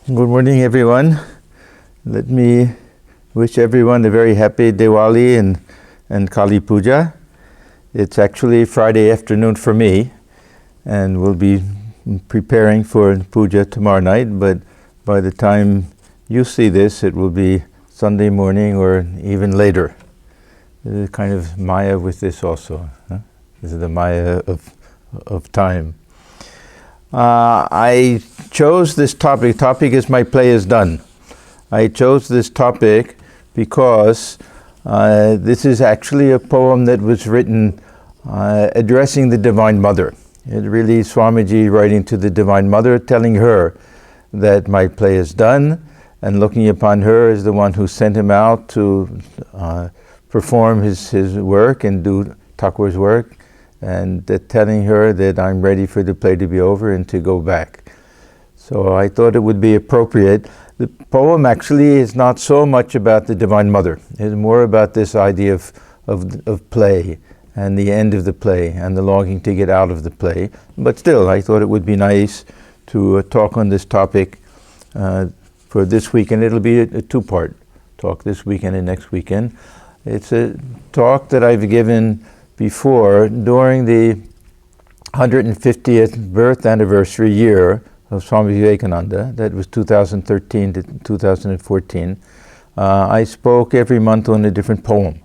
Good morning, everyone. Let me wish everyone a very happy Diwali and Kali Puja. It's actually Friday afternoon for me, and we'll be preparing for Puja tomorrow night, but by the time you see this, it will be Sunday morning or even later. There's a kind of Maya with this also. Huh? This is the Maya of time. I chose this topic. Topic is My Play is Done. I chose this topic because this is actually a poem that was written addressing the Divine Mother. It really is Swamiji writing to the Divine Mother, telling her that my play is done, and looking upon her as the one who sent him out to perform his work and do Thakur's work, and telling her that I'm ready for the play to be over and to go back. So I thought it would be appropriate. The poem actually is not so much about the Divine Mother. It's more about this idea of play and the end of the play and the longing to get out of the play. But still, I thought it would be nice to talk on this topic for this weekend. It'll be a two-part talk, this weekend and next weekend. It's a talk that I've given before during the 150th birth anniversary year of Swami Vivekananda. That was 2013 to 2014. I spoke every month on a different poem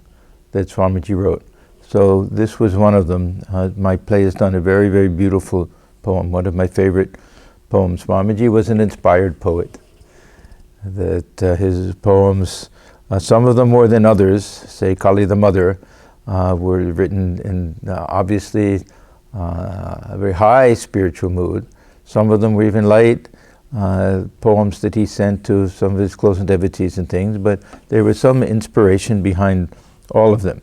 that Swamiji wrote. So this was one of them. My Play is Done, a very, very beautiful poem, one of my favorite poems. Swamiji was an inspired poet. That his poems, some of them more than others, say Kali the Mother, were written in obviously a very high spiritual mood. Some of them were even light poems that he sent to some of his close devotees and things, but there was some inspiration behind all of them.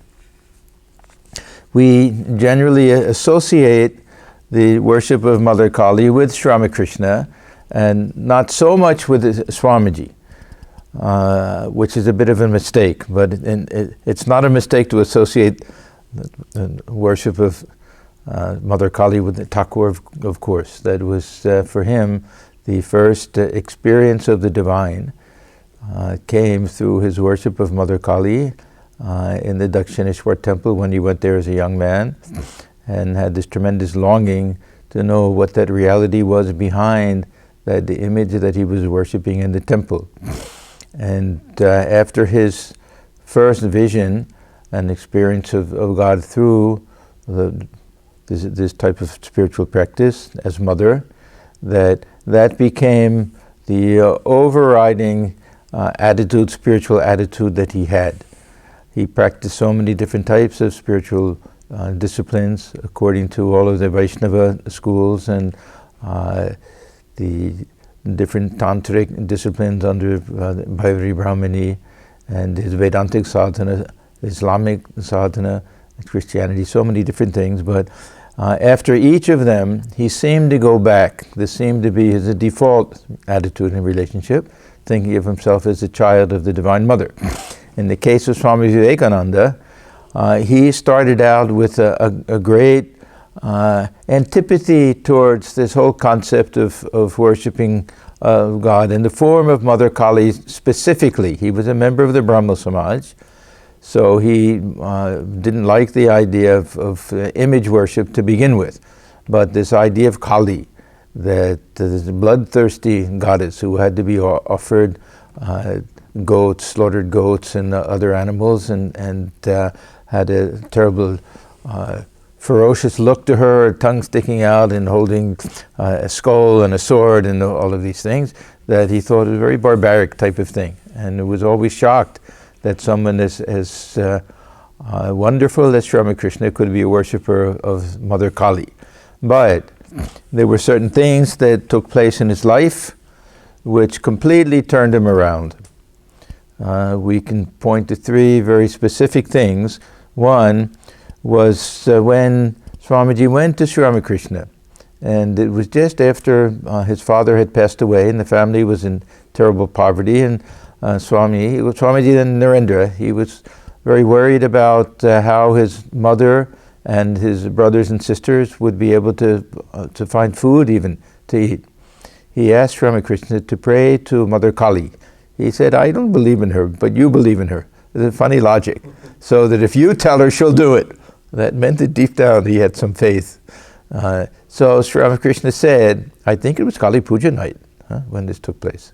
We generally associate the worship of Mother Kali with Sri Ramakrishna, and not so much with Swamiji. Which is a bit of a mistake, but it's not a mistake to associate the worship of Mother Kali with the Thakur, of course. That was for him the first experience of the divine came through his worship of Mother Kali in the Dakshineshwar temple when he went there as a young man, and had this tremendous longing to know what that reality was behind that the image that he was worshipping in the temple. And after his first vision and experience of God through this type of spiritual practice as mother, that became the overriding spiritual attitude that he had. He practiced so many different types of spiritual disciplines according to all of the Vaishnava schools and the different tantric disciplines under Bhaivari Brahmani, and his Vedantic sadhana, Islamic sadhana, Christianity, so many different things. But after each of them, he seemed to go back. This seemed to be his default attitude in relationship, thinking of himself as a child of the Divine Mother. In the case of Swami Vivekananda, he started out with a great antipathy towards this whole concept of worshipping God in the form of Mother Kali specifically. He was a member of the Brahmo Samaj, so he didn't like the idea of image worship to begin with. But this idea of Kali, that this bloodthirsty goddess who had to be offered goats, slaughtered goats and other animals, and had a terrible ferocious look to her, her tongue sticking out and holding a skull and a sword and all of these things, that he thought was a very barbaric type of thing. And was always shocked that someone as wonderful as Sri Ramakrishna could be a worshipper of Mother Kali. But there were certain things that took place in his life which completely turned him around. We can point to three very specific things. One was when Swamiji went to Sri Ramakrishna, and it was just after his father had passed away and the family was in terrible poverty, and Swamiji and Narendra, he was very worried about how his mother and his brothers and sisters would be able to find food even to eat. he asked Ramakrishna to pray to Mother Kali. He said, I don't believe in her, but you believe in her. It's a funny logic. So that if you tell her, she'll do it. That meant that deep down he had some faith. So Sri Ramakrishna said, I think it was Kali Puja night when this took place.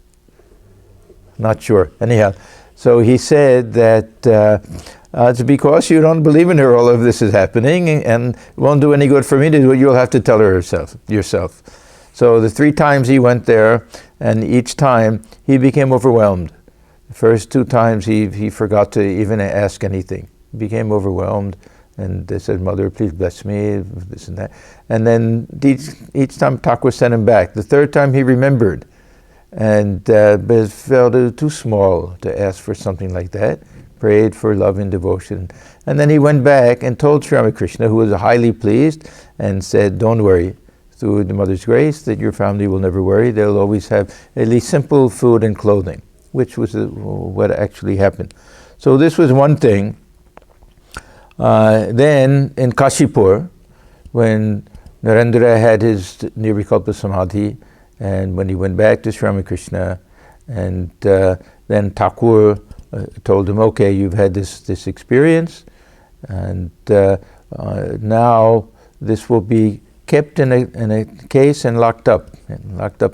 Not sure. Anyhow, so he said that it's because you don't believe in her all of this is happening, and it won't do any good for me to do it. You'll have to tell her yourself. So the 3 times he went there, and each time he became overwhelmed. The first 2 times he forgot to even ask anything. He became overwhelmed, and they said, Mother, please bless me, this and that. And then each time Thakur sent him back. The 3rd time he remembered, and but it felt too small to ask for something like that. Prayed for love and devotion. And then he went back and told Sri Ramakrishna, who was highly pleased, and said, don't worry, through the Mother's grace, that your family will never worry. They'll always have at least simple food and clothing, which was what actually happened. So this was one thing. Then in Kashipur, when Narendra had his Nirvikalpa Samadhi, and when he went back to Sri Ramakrishna, and then Thakur told him, okay, you've had this experience, and now this will be kept in a case and locked up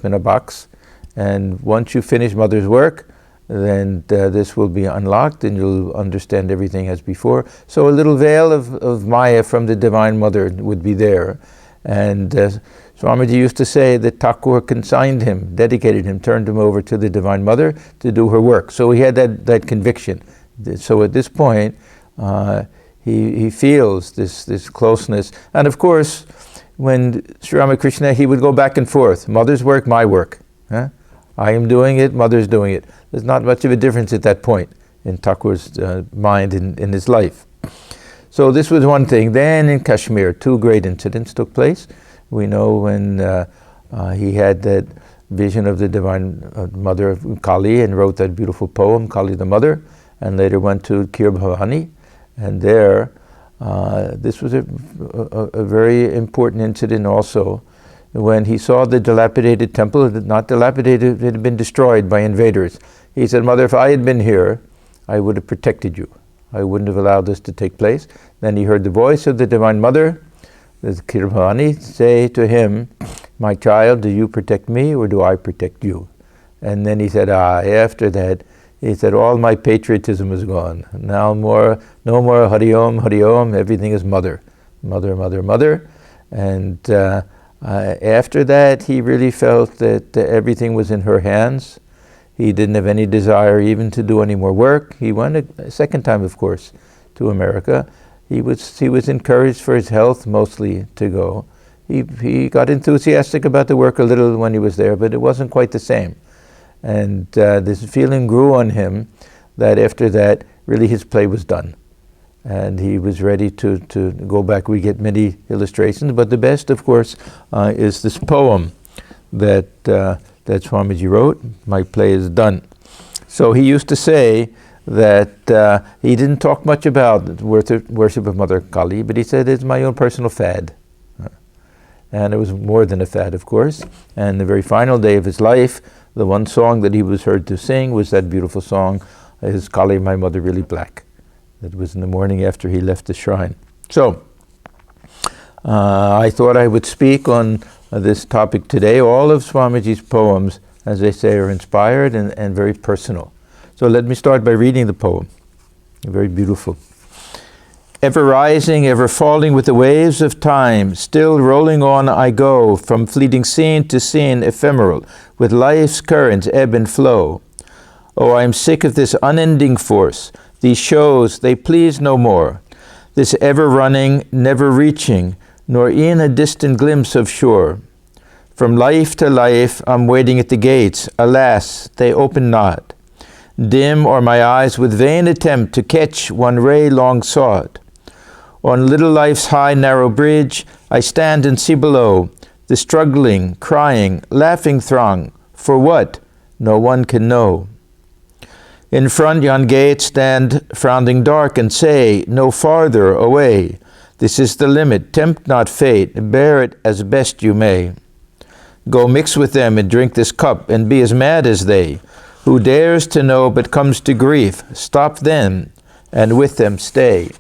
in a box. And once you finish Mother's work, then this will be unlocked and you'll understand everything as before. So a little veil of Maya from the Divine Mother would be there. And Swamiji used to say that Thakur consigned him, dedicated him, turned him over to the Divine Mother to do her work. So he had that conviction. So at this point, he feels this closeness. And of course, when Sri Ramakrishna, he would go back and forth. Mother's work, my work. I am doing it, Mother's doing it. There's not much of a difference at that point in Thakur's mind in his life. So this was one thing. Then in Kashmir, 2 great incidents took place. We know when he had that vision of the Divine Mother of Kali and wrote that beautiful poem, Kali the Mother, and later went to Kir Bhavani. And there, this was a very important incident also, when he saw the dilapidated temple. Not dilapidated, it had been destroyed by invaders. He said, Mother, if I had been here, I would have protected you. I wouldn't have allowed this to take place. Then he heard the voice of the Divine Mother, the Kirpani, say to him, my child, do you protect me or do I protect you? And then he said, after that, he said, all my patriotism is gone. Now no more Hari Om, Hari Om, everything is Mother. Mother, Mother, Mother. And after that, he really felt that everything was in her hands. He didn't have any desire even to do any more work. He went a second time, of course, to America. He was encouraged for his health mostly to go. He got enthusiastic about the work a little when he was there, but it wasn't quite the same. And this feeling grew on him that after that, really his play was done. And he was ready to go back. We get many illustrations, but the best, of course, is this poem that Swamiji wrote, My Play is Done. So he used to say that he didn't talk much about the worship of Mother Kali, but he said it's my own personal fad. And it was more than a fad, of course. And the very final day of his life, the one song that he was heard to sing was that beautiful song, Is Kali My Mother Really Black? That was in the morning after he left the shrine. So, I thought I would speak on this topic today. All of Swamiji's poems, as they say, are inspired and very personal. So let me start by reading the poem. Very beautiful. Ever rising, ever falling with the waves of time, still rolling on I go, from fleeting scene to scene ephemeral, with life's currents ebb and flow. Oh, I am sick of this unending force. These shows, they please no more. This ever running, never reaching, nor e'en a distant glimpse of shore. From life to life, I'm waiting at the gates. Alas, they open not. Dim are my eyes with vain attempt to catch one ray long sought. On little life's high narrow bridge, I stand and see below the struggling, crying, laughing throng. For what? No one can know. In front yon gates stand frowning dark and say, no farther away. This is the limit, tempt not fate, bear it as best you may. Go mix with them and drink this cup, and be as mad as they. Who dares to know but comes to grief, stop then, and with them stay.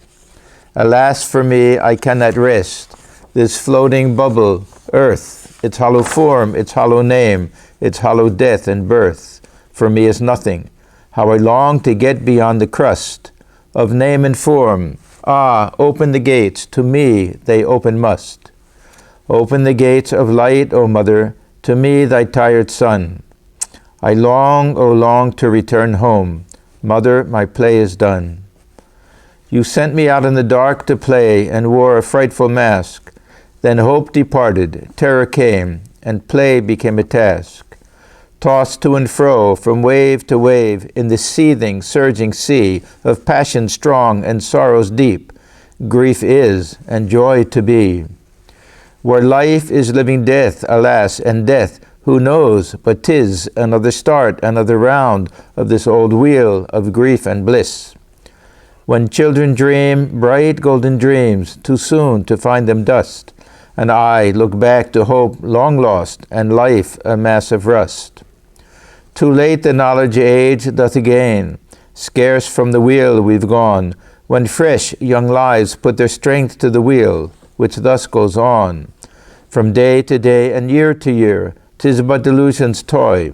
Alas for me, I cannot rest. This floating bubble, earth, its hollow form, its hollow name, its hollow death and birth, for me is nothing. How I long to get beyond the crust of name and form. Ah, open the gates, to me they open must. Open the gates of light, O Mother, to me thy tired son. I long, O long, to return home. Mother, my play is done. You sent me out in the dark to play, and wore a frightful mask. Then hope departed, terror came, and play became a task. Tossed to and fro, from wave to wave, in the seething, surging sea of passion strong and sorrows deep, grief is, and joy to be. Where life is living death, alas, and death, who knows, but 'tis another start, another round of this old wheel of grief and bliss. When children dream bright golden dreams, too soon to find them dust, and I look back to hope long lost, and life a mass of rust. Too late the knowledge age doth again, scarce from the wheel we've gone, when fresh young lives put their strength to the wheel, which thus goes on. From day to day and year to year, 'tis but delusion's toy.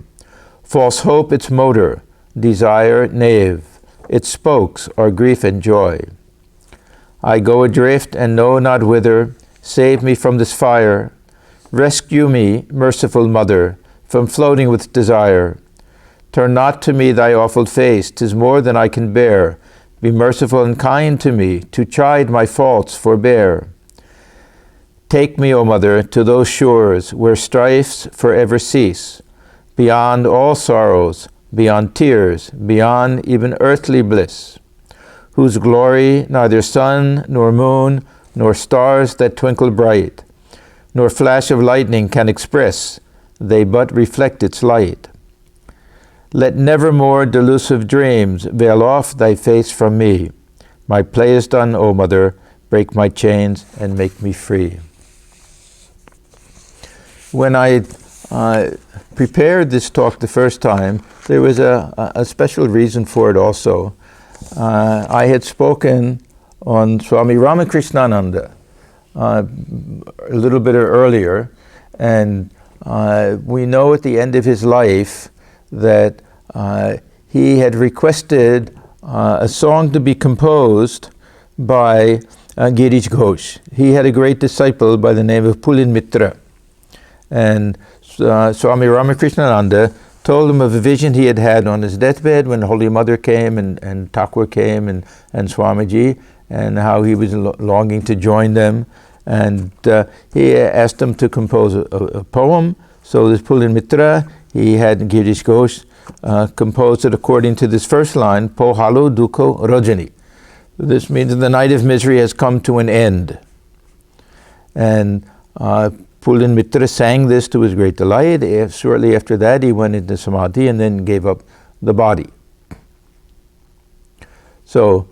False hope its motor, desire knave, its spokes are grief and joy. I go adrift and know not whither, save me from this fire. Rescue me, merciful Mother, from floating with desire. Turn not to me thy awful face, 'tis more than I can bear. Be merciful and kind to me, to chide my faults forbear. Take me, O Mother, to those shores where strifes forever cease, beyond all sorrows, beyond tears, beyond even earthly bliss, whose glory neither sun nor moon, nor stars that twinkle bright, nor flash of lightning can express, they but reflect its light. Let nevermore delusive dreams veil off thy face from me. My play is done, O Mother, break my chains and make me free. When I prepared this talk the first time, there was a special reason for it also. I had spoken on Swami Ramakrishnananda a little bit earlier, and we know at the end of his life that he had requested a song to be composed by Girish Ghosh. He had a great disciple by the name of Pulin Mitra. And Swami Ramakrishnananda told him of a vision he had had on his deathbed when Holy Mother came and Thakur came and Swamiji, and how he was longing to join them. And he asked him to compose a poem. So this Pulin Mitra, he had Girish Ghosh composed it according to this first line, Po Halo Dukho Rajani. This means the night of misery has come to an end. And Pulin Mitra sang this to his great delight. Shortly after that, he went into Samadhi and then gave up the body. So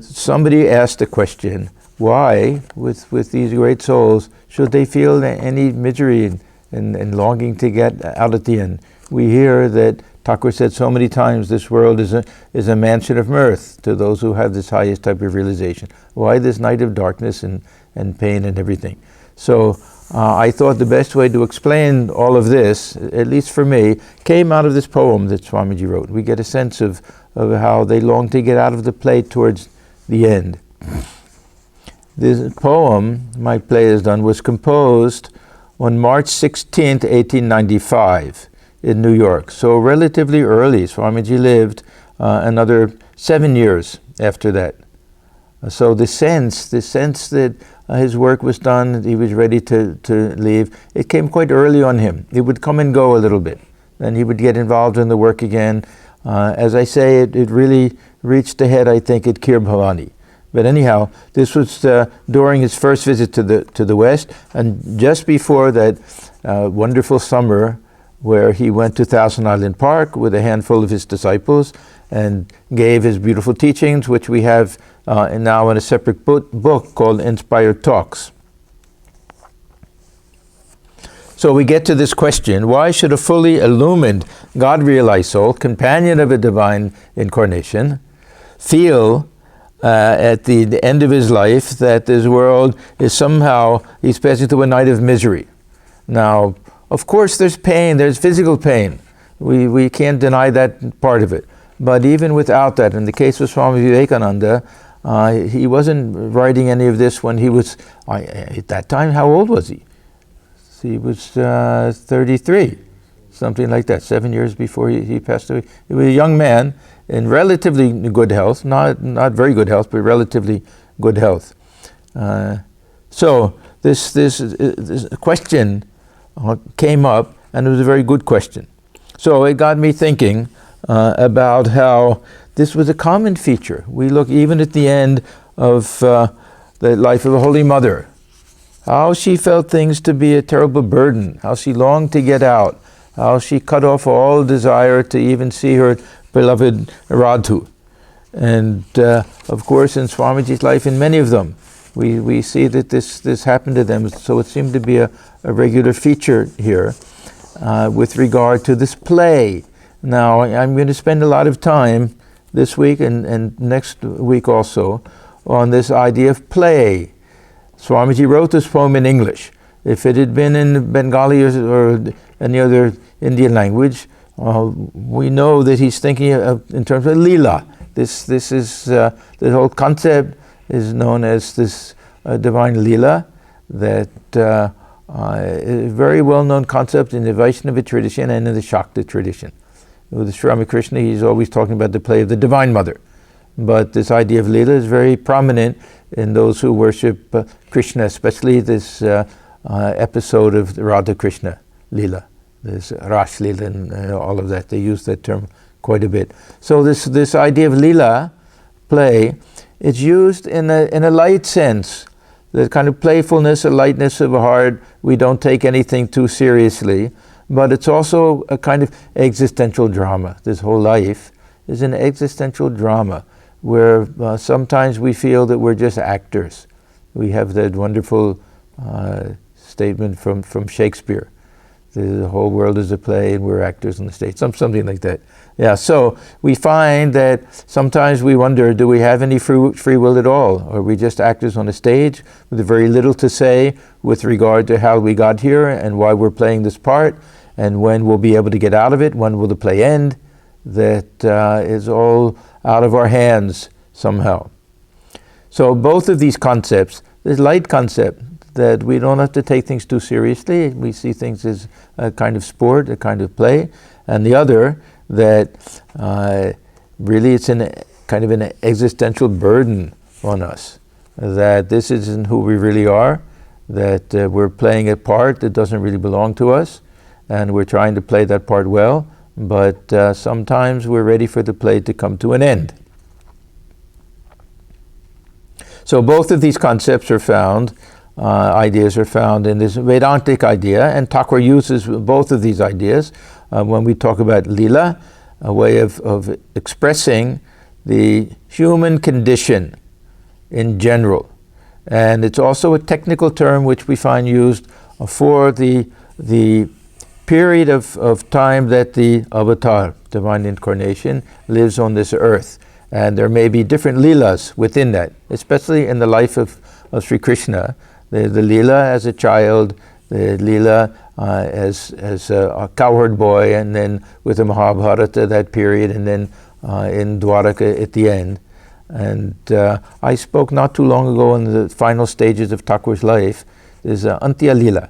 somebody asked the question, why, with these great souls, should they feel any misery and longing to get out at the end? We hear that Thakur said so many times, this world is a mansion of mirth to those who have this highest type of realization. Why this night of darkness and pain and everything? So I thought the best way to explain all of this, at least for me, came out of this poem that Swamiji wrote. We get a sense of how they long to get out of the play towards the end. This poem, My Play is Done, was composed on March 16th, 1895 in New York. So relatively early. Swamiji lived another 7 years after that. So the sense that his work was done, he was ready to leave, it came quite early on him. It would come and go a little bit. Then he would get involved in the work again. As I say, it really reached the head, I think, at Kir Bhavani. But anyhow, this was during his first visit to the West, and just before that wonderful summer where he went to Thousand Island Park with a handful of his disciples and gave his beautiful teachings, which we have now in a separate book called Inspired Talks. So we get to this question: why should a fully illumined, God-realized soul, companion of a divine incarnation, feel at the end of his life that this world is somehow, he's passing through a night of misery? Now, of course, there's pain, there's physical pain. We can't deny that part of it. But even without that, in the case of Swami Vivekananda, he wasn't writing any of this when he was, at that time, how old was he? He was 33, something like that, 7 years before he passed away. He was a young man in relatively good health, not very good health, but relatively good health. So this question came up, and it was a very good question. So it got me thinking about how this was a common feature. We look even at the end of the life of the Holy Mother, how she felt things to be a terrible burden, how she longed to get out, how she cut off all desire to even see her beloved Radhu. And of course in Swamiji's life, in many of them, we see that this happened to them. So it seemed to be a regular feature here with regard to this play. Now I'm going to spend a lot of time this week and next week also on this idea of play. Swamiji wrote this poem in English. If it had been in Bengali or any other Indian language, we know that he's thinking of, in terms of Leela. This is the whole concept is known as this divine Leela, that is a very well-known concept in the Vaishnava tradition and in the Shakta tradition. With Sri Ramakrishna, he's always talking about the play of the Divine Mother. But this idea of Leela is very prominent in those who worship Krishna, especially this episode of the Radha Krishna Leela, this Rash Leela and all of that. They use that term quite a bit. So this idea of Leela, play, it's used in a light sense, the kind of playfulness, a lightness of heart. We don't take anything too seriously, but it's also a kind of existential drama. This whole life is an existential drama where sometimes we feel that we're just actors. We have that wonderful statement from Shakespeare. The whole world is a play and we're actors on the stage, something like that. Yeah, so we find that sometimes we wonder, do we have any free will at all? Or are we just actors on a stage with very little to say with regard to how we got here and why we're playing this part, and when we'll be able to get out of it, when will the play end? That is all out of our hands somehow. So both of these concepts, this light concept, that we don't have to take things too seriously, we see things as a kind of sport, a kind of play, and the other, that really it's kind of an existential burden on us, that this isn't who we really are, that we're playing a part that doesn't really belong to us, and we're trying to play that part well, but sometimes we're ready for the play to come to an end. So both of these concepts are found, ideas are found in this Vedantic idea, and Thakur uses both of these ideas when we talk about Leela, a way of expressing the human condition in general. And it's also a technical term which we find used for the period of time that the avatar, divine incarnation, lives on this earth. And there may be different Leelas within that, especially in the life of Sri Krishna. The Leela as a child, the Leela as a cowherd boy, and then with the Mahabharata, that period, and then in Dwaraka at the end. And I spoke not too long ago in the final stages of Thakur's life, is Antya Leela.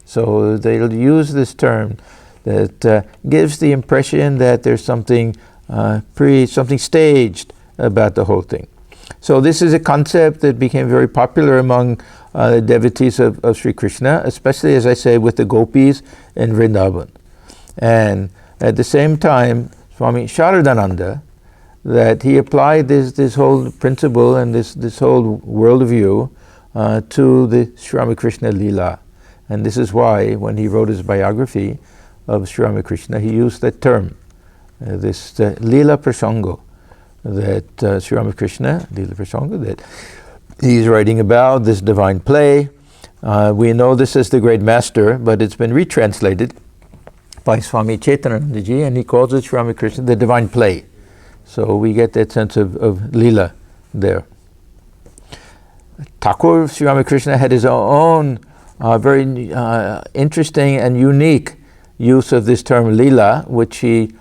So they'll use this term that gives the impression that there's something something staged about the whole thing. So this is a concept that became very popular among devotees of Sri Krishna, especially, as I say, with the gopis in Vrindavan. And at the same time, Swami Sharadananda, that he applied this whole principle and this whole worldview to the Sri Ramakrishna Leela. And this is why, when he wrote his biography of Sri Ramakrishna, he used that term, this Leela Prasanga, that Sri Ramakrishna, Leela Prasanga, that he's writing about, this divine play, We know this as the Great Master, but it's been retranslated by Swami Atmajnanananda, and he calls it Sri Ramakrishna, the divine play. So we get that sense of Leela there. Thakur Sri Ramakrishna had his own very interesting and unique use of this term Leela, which he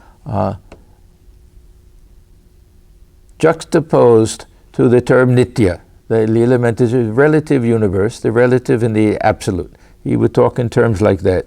juxtaposed to the term Nitya. The Leela meant this relative universe, the relative and the absolute. He would talk in terms like that.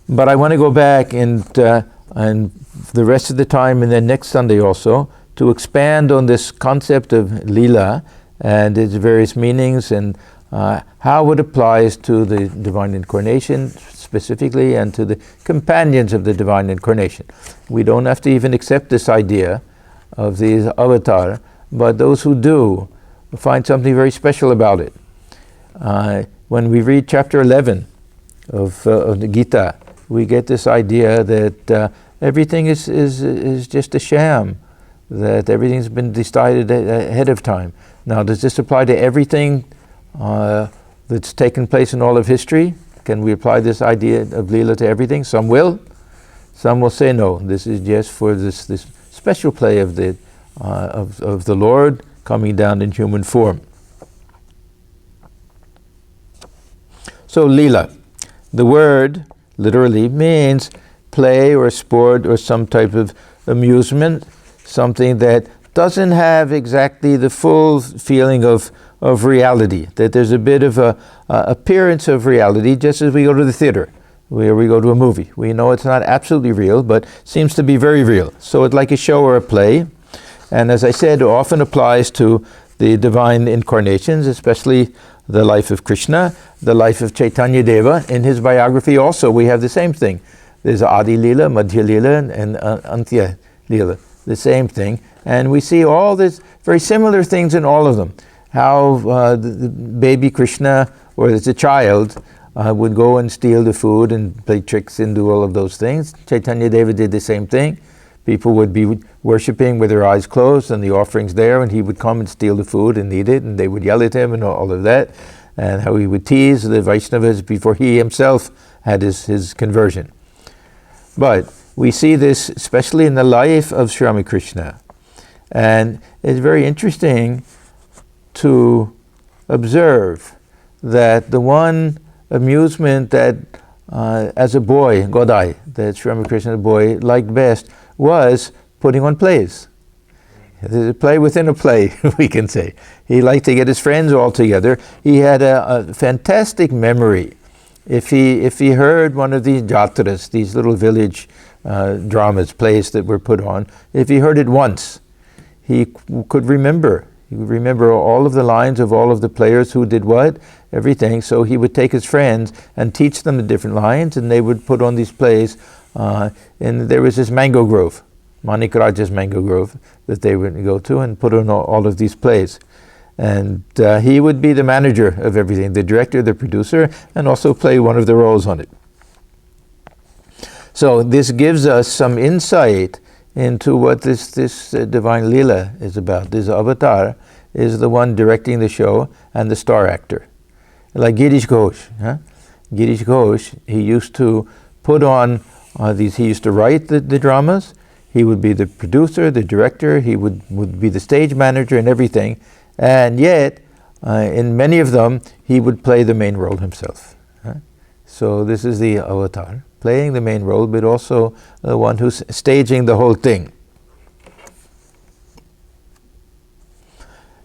But I want to go back and the rest of the time, and then next Sunday also, to expand on this concept of Leela and its various meanings and how it applies to the Divine Incarnation specifically and to the companions of the Divine Incarnation. We don't have to even accept this idea of these avatar, but those who do find something very special about it. When we read chapter 11 of the Gita, we get this idea that everything is just a sham, that everything's been decided ahead of time. Now, does this apply to everything that's taken place in all of history? Can we apply this idea of Leela to everything? Some will. Some will say no. This is just for this special play of the Lord coming down in human form. So Leela, the word literally means play or sport or some type of amusement, something that doesn't have exactly the full feeling of reality, that there's a bit of a appearance of reality, just as we go to the theater, where we go to a movie. We know it's not absolutely real, but seems to be very real. So it's like a show or a play. And as I said, it often applies to the divine incarnations, especially the life of Krishna, the life of Chaitanya Deva. In his biography also, we have the same thing. There's Adi Leela, Madhya Leela, and Antya Leela, the same thing. And we see all these very similar things in all of them. How the baby Krishna, or as a child, would go and steal the food and play tricks and do all of those things. Chaitanya Deva did the same thing. People would be worshipping with their eyes closed and the offerings there, and he would come and steal the food and eat it, and they would yell at him and all of that, and how he would tease the Vaishnavas before he himself had his conversion. But we see this especially in the life of Sri Ramakrishna, and it's very interesting to observe that the one amusement that as a boy, Godai, that Sri Ramakrishna, the boy, liked best was putting on plays. A play within a play, we can say. He liked to get his friends all together. He had a fantastic memory. If he heard one of these jatras, these little village dramas, plays that were put on, if he heard it once, he could remember. He would remember all of the lines of all of the players who did what, everything. So he would take his friends and teach them the different lines, and they would put on these plays. And there was this mango grove, Manik Raja's mango grove, that they would go to and put on all of these plays. And he would be the manager of everything, the director, the producer, and also play one of the roles on it. So this gives us some insight into what this divine Leela is about. This avatar is the one directing the show and the star actor. Like Girish Ghosh. Girish Ghosh, he used to put on he used to write the dramas. He would be the producer, the director, he would be the stage manager and everything. And yet, in many of them, he would play the main role himself. So this is the avatar, playing the main role, but also the one who's staging the whole thing.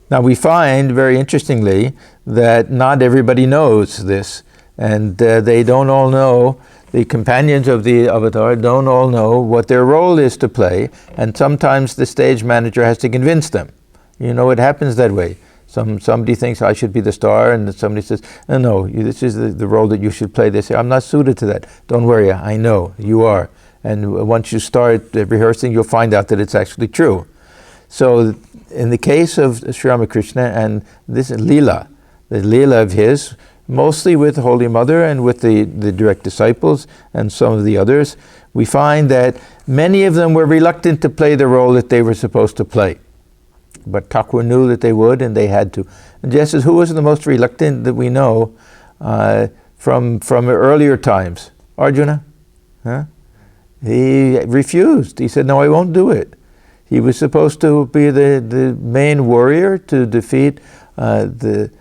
Now we find, very interestingly, that not everybody knows this, and they don't all know, the companions of the avatar don't all know what their role is to play, and sometimes the stage manager has to convince them. You know, it happens that way. Somebody thinks I should be the star, and somebody says, no, this is the role that you should play. They say, I'm not suited to that. Don't worry, I know, you are. And once you start rehearsing, you'll find out that it's actually true. So in the case of Sri Ramakrishna and this Leela, the Leela of his, mostly with the Holy Mother and with the direct disciples and some of the others, we find that many of them were reluctant to play the role that they were supposed to play. But Thakur knew that they would, and they had to. And just as who was the most reluctant that we know from earlier times? Arjuna. Huh? He refused. He said, no, I won't do it. He was supposed to be the main warrior to defeat the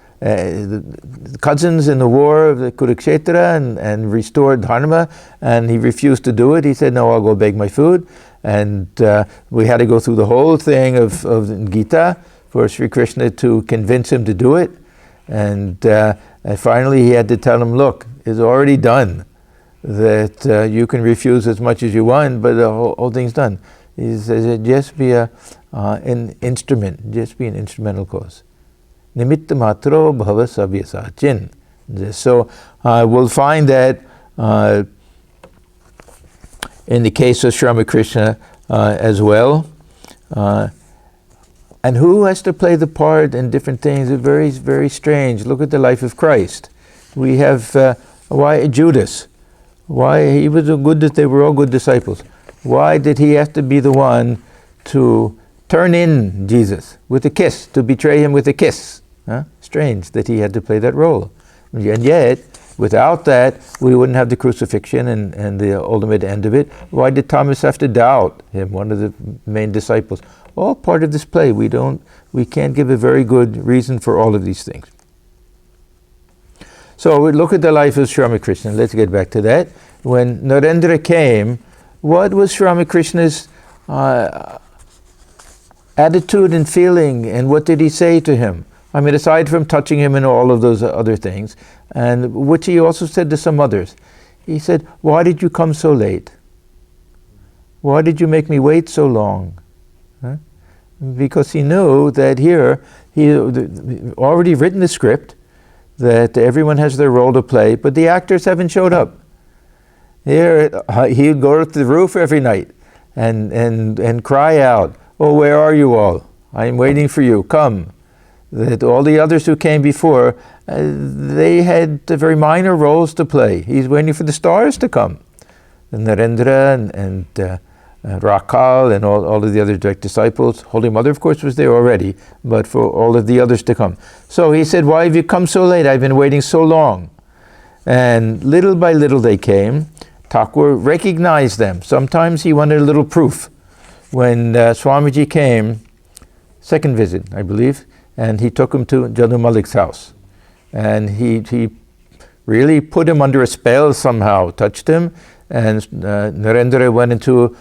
cousins in the war of the Kurukshetra and restore Dharma, and he refused to do it. He said, no, I'll go beg my food. And we had to go through the whole thing of Gita for Sri Krishna to convince him to do it. And finally he had to tell him, look, it's already done, that you can refuse as much as you want, but the whole thing's done. He says, just be an instrument, just be an instrumental cause. Nimitta matro bhava savyasachin. So we'll find that in the case of Sri Ramakrishna as well. And who has to play the part in different things? It's very, very strange. Look at the life of Christ. We have, why Judas? Why he was a good, they were all good disciples. Why did he have to be the one to turn in Jesus with a kiss, to betray him with a kiss? Huh? Strange that he had to play that role. And yet, without that, we wouldn't have the crucifixion and the ultimate end of it. Why did Thomas have to doubt him, one of the main disciples? All part of this play. We can't give a very good reason for all of these things. So we look at the life of Sri Ramakrishna. Let's get back to that. When Narendra came, what was Sri Ramakrishna's attitude and feeling, and what did he say to him? I mean, aside from touching him and all of those other things, and which he also said to some others. He said, why did you come so late? Why did you make me wait so long? Huh? Because he knew that here, he already written the script, that everyone has their role to play, but the actors haven't showed up. Here, he would go to the roof every night and cry out, oh, where are you all? I'm waiting for you, come. That all the others who came before, they had very minor roles to play. He's waiting for the stars to come. And Narendra and Rakal and all of the other direct disciples. Holy Mother, of course, was there already, but for all of the others to come. So he said, why have you come so late? I've been waiting so long. And little by little they came. Thakur recognized them. Sometimes he wanted a little proof. When Swamiji came, second visit, I believe, and he took him to Jadu Malik's house. And he really put him under a spell somehow, touched him, and Narendra went into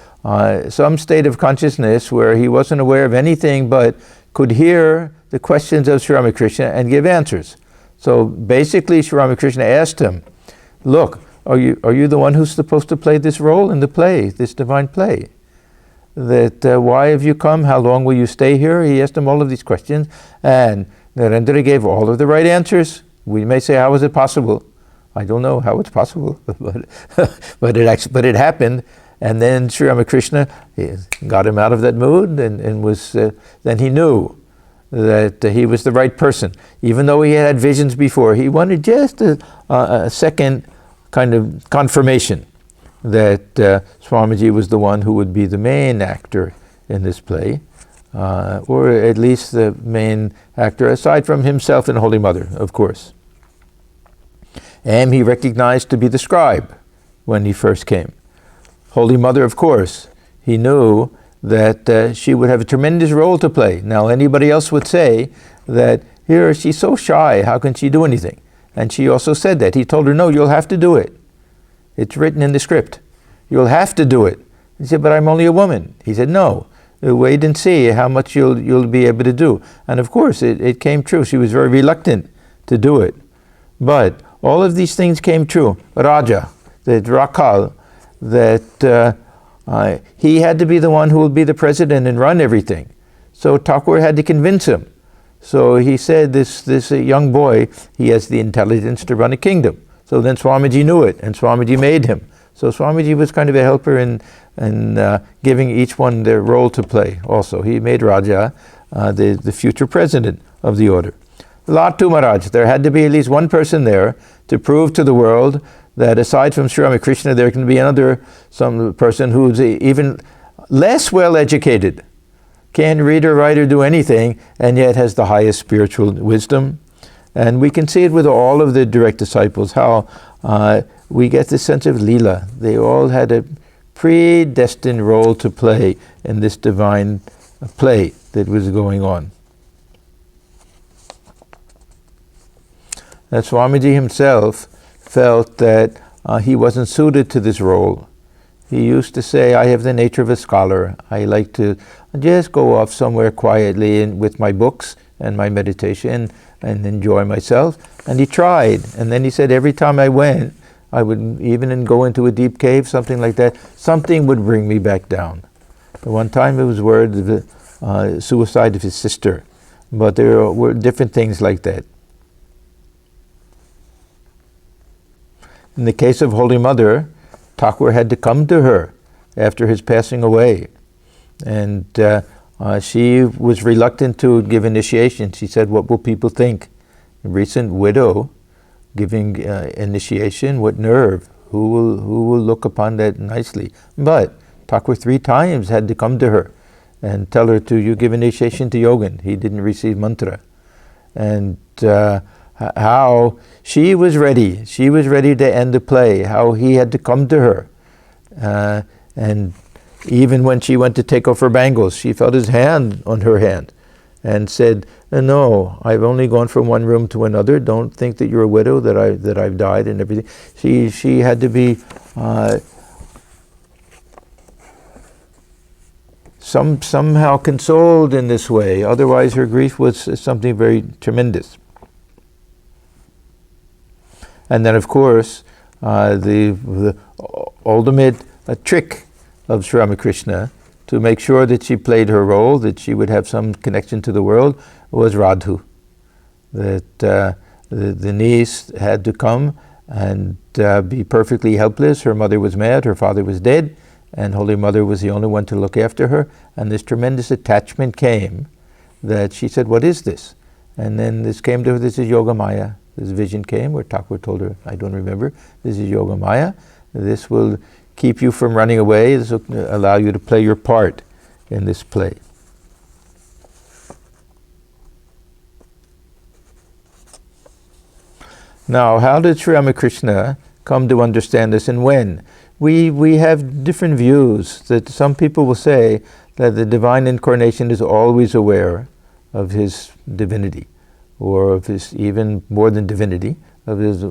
some state of consciousness where he wasn't aware of anything but could hear the questions of Sri Ramakrishna and give answers. So basically Sri Ramakrishna asked him, look, are you the one who's supposed to play this role in the play, this divine play? That why have you come? How long will you stay here? He asked him all of these questions, and Narendra gave all of the right answers. We may say, how is it possible? I don't know how it's possible, but it happened. And then Sri Ramakrishna got him out of that mood, and was then he knew that he was the right person. Even though he had visions before, he wanted just a second kind of confirmation that Swamiji was the one who would be the main actor in this play, or at least the main actor, aside from himself and Holy Mother, of course. And he recognized to be the scribe when he first came. Holy Mother, of course, he knew that she would have a tremendous role to play. Now, anybody else would say that, here, she's so shy, how can she do anything? And she also said that. He told her, no, you'll have to do it. It's written in the script. You'll have to do it. He said, but I'm only a woman. He said, no, wait and see how much you'll be able to do. And of course, it came true. She was very reluctant to do it. But all of these things came true. Raja, the Rakal, that he had to be the one who would be the president and run everything. So Thakur had to convince him. So he said, this young boy, he has the intelligence to run a kingdom. So then Swamiji knew it, and Swamiji made him. So Swamiji was kind of a helper in giving each one their role to play also. He made Raja the future president of the order. Latu Maharaj, there had to be at least one person there to prove to the world that aside from Sri Ramakrishna, there can be some person who's even less well educated can't read or write or do anything, and yet has the highest spiritual wisdom. And we can see it with all of the direct disciples, how we get this sense of Leela. They all had a predestined role to play in this divine play that was going on. That Swamiji himself felt that he wasn't suited to this role. He used to say, I have the nature of a scholar. I like to just go off somewhere quietly with my books and my meditation and enjoy myself. And he tried. And then he said, every time I went, I would even go into a deep cave, something like that, something would bring me back down. The one time it was word of the suicide of his sister. But there were different things like that. In the case of Holy Mother, Thakur had to come to her after his passing away. And she was reluctant to give initiation. She said, what will people think? A recent widow giving initiation, what nerve? Who will look upon that nicely? But Thakur 3 times had to come to her and tell her to, you give initiation to Yogin. He didn't receive mantra. And how she was ready. She was ready to end the play, how he had to come to her. And even when she went to take off her bangles, she felt his hand on her hand and said, no, I've only gone from one room to another. Don't think that you're a widow, that I've died and everything. She had to be somehow consoled in this way. Otherwise her grief was something very tremendous. And then, of course, the ultimate trick of Sri Ramakrishna to make sure that she played her role, that she would have some connection to the world, was Radhu. That the niece had to come and be perfectly helpless. Her mother was mad, her father was dead, and Holy Mother was the only one to look after her. And this tremendous attachment came that she said, what is this? And then this came to her, this is Yoga Maya. This vision came where Thakur told her, I don't remember, this is Yoga Maya. This will keep you from running away. This will allow you to play your part in this play. Now, how did Sri Ramakrishna come to understand this and when? We have different views. That some people will say that the divine incarnation is always aware of his divinity, or of his, even more than divinity, of his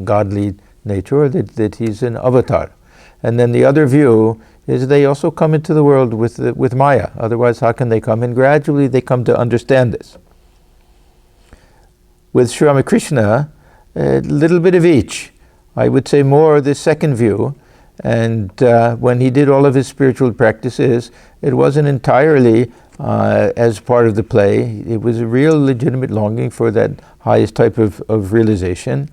godly nature, or that he's an avatar. And then the other view is they also come into the world with Maya. Otherwise, how can they come? And gradually they come to understand this. With Sri Ramakrishna, a little bit of each. I would say more the second view. And when he did all of his spiritual practices, it wasn't entirely as part of the play. It was a real legitimate longing for that highest type of realization.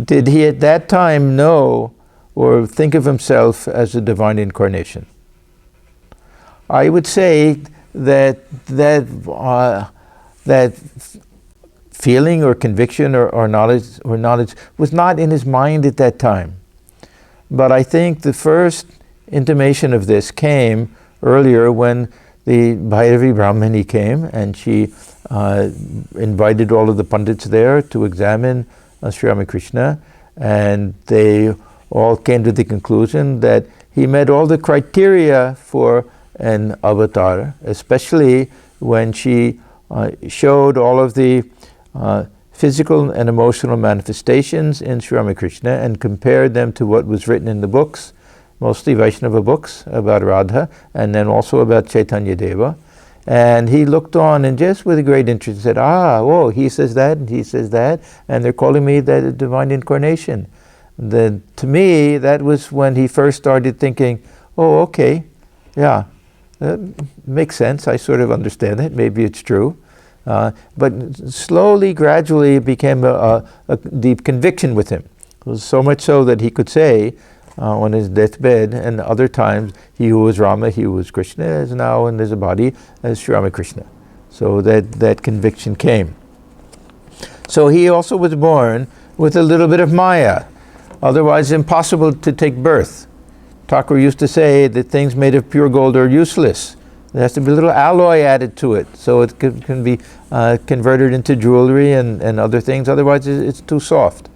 Did he at that time know or think of himself as a divine incarnation? I would say that feeling or conviction or knowledge was not in his mind at that time. But I think the first intimation of this came earlier when the Bhairavi Brahmani came, and she invited all of the Pandits there to examine Sri Ramakrishna, and they all came to the conclusion that he met all the criteria for an avatar, especially when she showed all of the physical and emotional manifestations in Sri Ramakrishna and compared them to what was written in the books, mostly Vaishnava books about Radha, and then also about Chaitanya Deva. And he looked on and just with a great interest said, he says that and he says that, and they're calling me the divine incarnation. Then to me, that was when he first started thinking, okay, yeah, that makes sense. I sort of understand it. Maybe it's true. But slowly, gradually, it became a deep conviction with him. It was so much so that he could say on his deathbed, and other times, he who was Rama, he who was Krishna, is now in his body as Sri Ramakrishna. So that conviction came. So he also was born with a little bit of Maya, otherwise impossible to take birth. Thakur used to say that things made of pure gold are useless. There has to be a little alloy added to it, so it can be converted into jewelry and other things. Otherwise, it's too soft.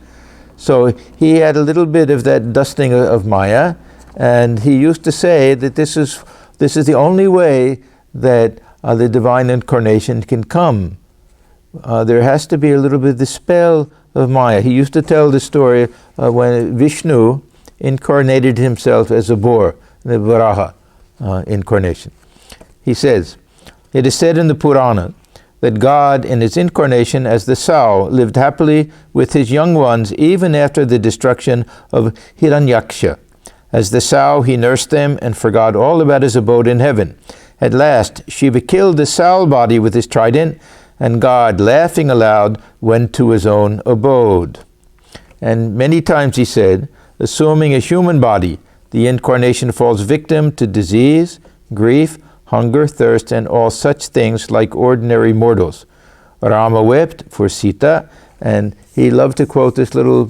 So he had a little bit of that dusting of Maya, and he used to say that this is the only way that the divine incarnation can come. There has to be a little bit of the spell of Maya. He used to tell the story when Vishnu incarnated himself as a boar, the Varaha incarnation. He says, it is said in the Purana that God in his incarnation as the sow lived happily with his young ones even after the destruction of Hiranyaksha. As the sow he nursed them and forgot all about his abode in heaven. At last Shiva killed the sow body with his trident, and God, laughing aloud, went to his own abode. And many times he said, assuming a human body, the incarnation falls victim to disease, grief, hunger, thirst, and all such things like ordinary mortals. Rama wept for Sita, and he loved to quote this little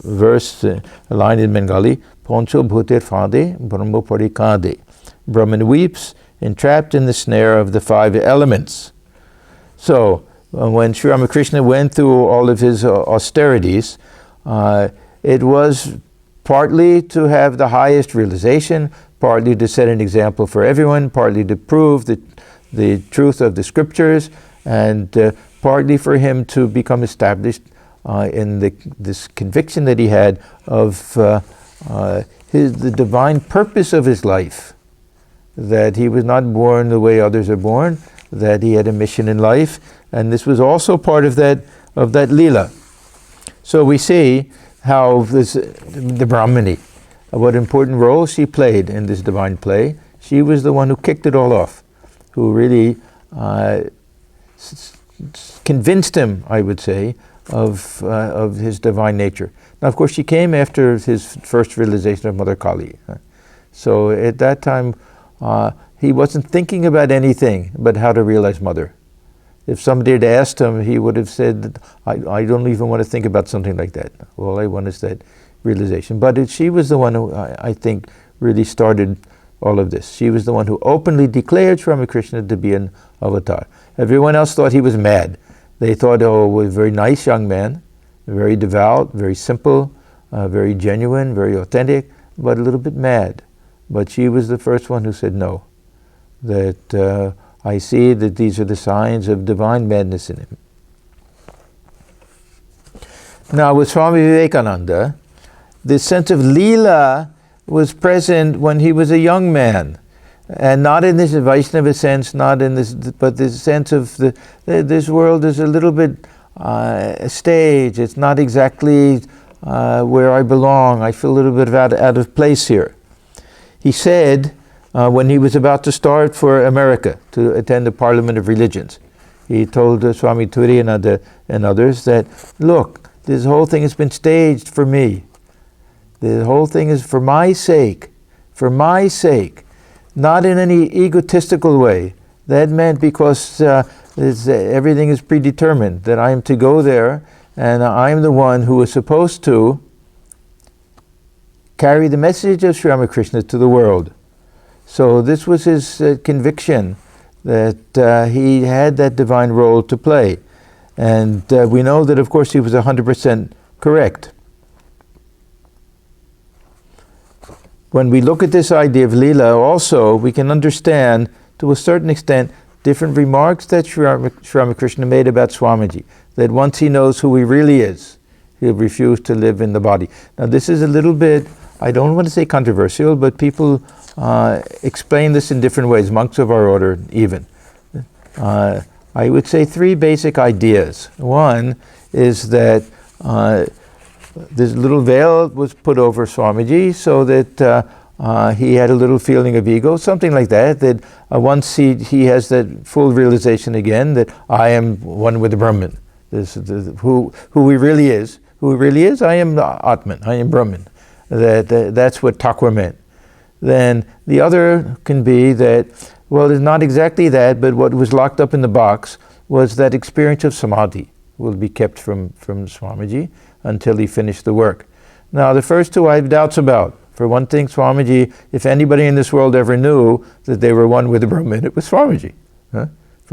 verse, a line in Bengali, Poncho bhutir fade, Brahma parikade. Brahman weeps, entrapped in the snare of the 5 elements. So, when Sri Ramakrishna went through all of his austerities, it was partly to have the highest realization, partly to set an example for everyone, partly to prove the truth of the scriptures, and partly for him to become established in this conviction that he had of the divine purpose of his life, that he was not born the way others are born, that he had a mission in life, and this was also part of that lila. So we see how the Brahmini, what important role she played in this divine play. She was the one who kicked it all off, who really convinced him, I would say, of his divine nature. Now, of course, she came after his first realization of Mother Kali. So at that time, he wasn't thinking about anything but how to realize Mother. If somebody had asked him, he would have said, I don't even want to think about something like that. All I want is that realization. But she was the one who, I think, really started all of this. She was the one who openly declared Sri Ramakrishna to be an avatar. Everyone else thought he was mad. They thought, oh, he was a very nice young man, very devout, very simple, very genuine, very authentic, but a little bit mad. But she was the first one who said no, that I see that these are the signs of divine madness in him. Now with Swami Vivekananda, the sense of Leela was present when he was a young man, and not in this Vaishnava sense, not in this, but the sense of this world is a little bit a stage. It's not exactly where I belong. I feel a little bit out of place here. He said, when he was about to start for America to attend the Parliament of Religions, he told Swami Turiyananda and others that, look, this whole thing has been staged for me. The whole thing is for my sake, not in any egotistical way. That meant because everything is predetermined, that I am to go there, and I am the one who is supposed to carry the message of Sri Ramakrishna to the world. So this was his conviction, that he had that divine role to play. And we know that, of course, he was 100% correct. When we look at this idea of Leela also, we can understand, to a certain extent, different remarks that Sri Ramakrishna made about Swamiji, that once he knows who he really is, he'll refuse to live in the body. Now this is a little bit, I don't want to say controversial, but people explain this in different ways, monks of our order even. I would say 3 basic ideas. One is that this little veil was put over Swamiji so that he had a little feeling of ego, something like that, that once he has that full realization again that I am one with the Brahman, who he really is. Who he really is, I am the Atman, I am Brahman. That's what Thakur meant. Then the other can be that, well, it's not exactly that, but what was locked up in the box was that experience of samadhi will be kept from Swamiji until he finished the work. Now the first 2 I have doubts about. For one thing, Swamiji, if anybody in this world ever knew that they were one with the Brahman, it was Swamiji, from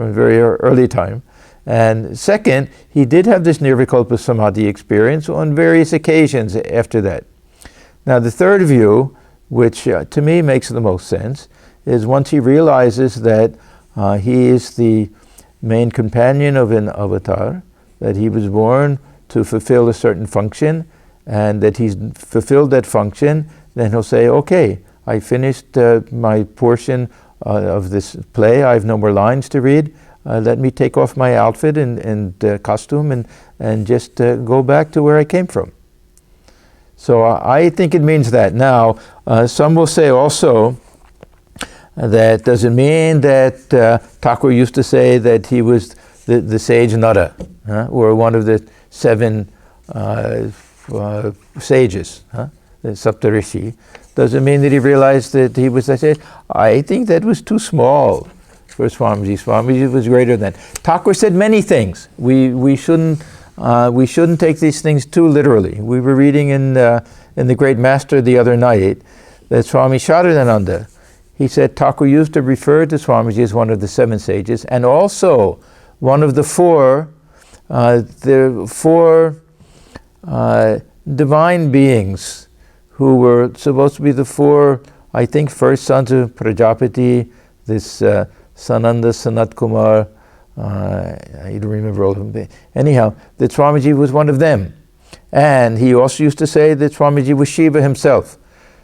a very early time. And second, he did have this Nirvikalpa Samadhi experience on various occasions after that. Now the third view, which to me makes the most sense, is once he realizes that he is the main companion of an avatar, that he was born to fulfill a certain function, and that he's fulfilled that function, then he'll say, okay, I finished my portion of this play, I have no more lines to read, let me take off my outfit and costume and just go back to where I came from. So I think it means that. Now, some will say also that doesn't mean that Thakur used to say that he was the sage Nara, or one of the 7 sages, the Saptarishi. Doesn't mean that he realized that he was that sage. I think that was too small for Swamiji. Swamiji was greater than. Thakur said many things. We shouldn't take these things too literally. We were reading in the Great Master the other night that Swami Sharadananda, he said Thakur used to refer to Swamiji as one of the 7 sages, and also one of the four divine beings who were supposed to be the 4, I think, first sons of Prajapati, this Sananda, Sanat Kumar, I don't remember all of them. Anyhow, that Swamiji was one of them. And he also used to say that Swamiji was Shiva himself.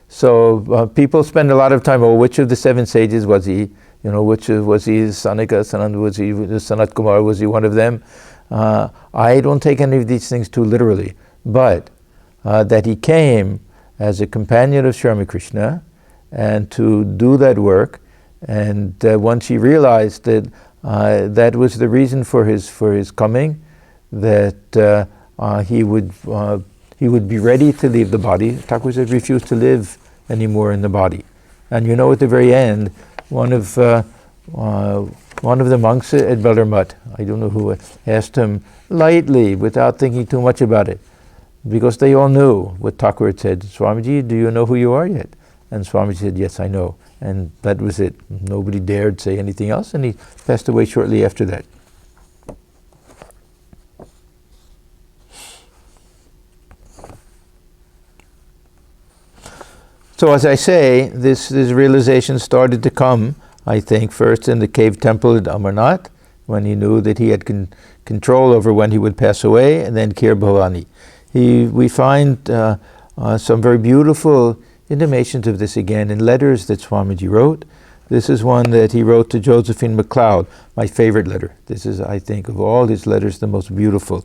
So people spend a lot of time, which of the 7 sages was he? Which was he? Sanika, Sananda, was he? Sanat Kumar, was he one of them? I don't take any of these things too literally. But that he came as a companion of Sri Ramakrishna and to do that work. And once he realized that that was the reason for his coming, that he would be ready to leave the body. Thakur said, refused to live anymore in the body. And at the very end, one of the monks at Bellarmut, I don't know who, asked him lightly, without thinking too much about it, because they all knew what Thakur had said. Swamiji, do you know who you are yet? And Swamiji said, yes, I know. And that was it. Nobody dared say anything else, and he passed away shortly after that. So as I say, this realization started to come, I think, first in the cave temple at Amarnath, when he knew that he had control over when he would pass away, and then Kir Bhavani. We find some very beautiful intimations of this again in letters that Swamiji wrote. This is one that he wrote to Josephine MacLeod, my favorite letter. This is, I think, of all his letters, the most beautiful.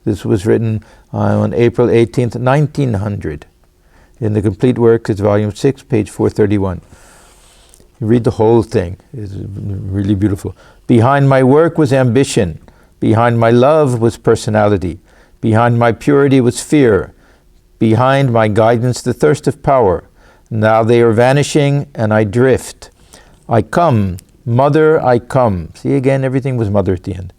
This was written on April 18th, 1900. In the complete work, it's volume 6, page 431. You read the whole thing. It's really beautiful. Behind my work was ambition. Behind my love was personality. Behind my purity was fear. Behind my guidance, the thirst of power. Now they are vanishing, and I drift. I come, Mother, I come. See, again, everything was Mother at the end.